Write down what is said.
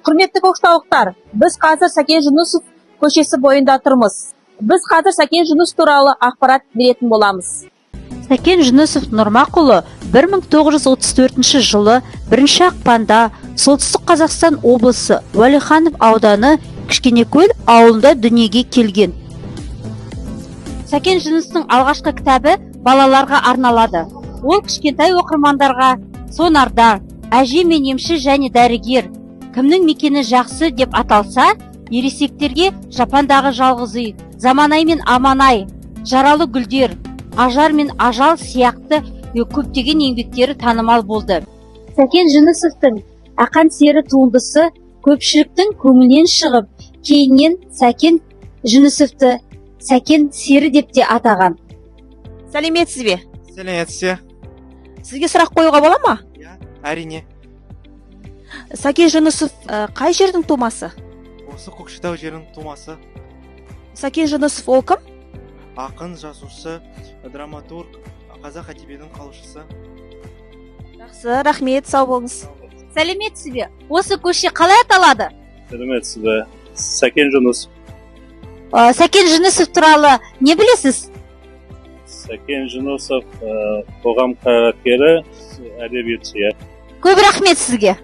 Құрметті көкшетаулықтар, біз қазір Сәкен Жүнісов көшесі бойында тұрмыз. Біз қазір Сәкен Жүнісов туралы ақпарат беретін боламыз. Сәкен Жүнісов Нұрмақұлы 1934 жылы 1 ақпанда Солтүстік Қазақстан облысы Уәлиханов ауданы Кішкенекөл ауылында дүниеге келген. Сәкен Жүнісовтың алғашқы кітабы балаларға арналады. Ол кішкентай оқырмандарға сонарда, әже мен емші және дәрігер, кімнің мекені жақсы деп аталса, ересектерге Жапандағы жалғыз үй, Заманай мен Аманай, Жаралы гүлдер, Ажар мен Ажал сияқты көптеген еңбектері танымал болды. Сәкен Жүнісовтың Ақан сері туындысы көпшіліктің көңілінен шығып, кейіннен Сәкен Жүнісовты Сәкен сері деп те атаған. Сәлеметсіз бе? Сәлеметсіз. Сізге сұрақ қоюға бола ма? Әрине. Сәкен Жүнісов қай жердің тумасы? Осы Көкшетау жерінің тумасы. Сәкен Жүнісов ол кім? Ақын, жазушы, драматург, қазақ әдебиетінің қалаушысы. Жақсы, рахмет, сау болыңыз. Сәлеметсіз бе? Осы көше қалай аталады? Сәлеметсіз бе? Сәкен Жүнісов. Сәкен Жүнісов туралы не білесіз? Сәкен Жүнісов қоғам қайраткері, әдебиетші. Көп рахмет сізге.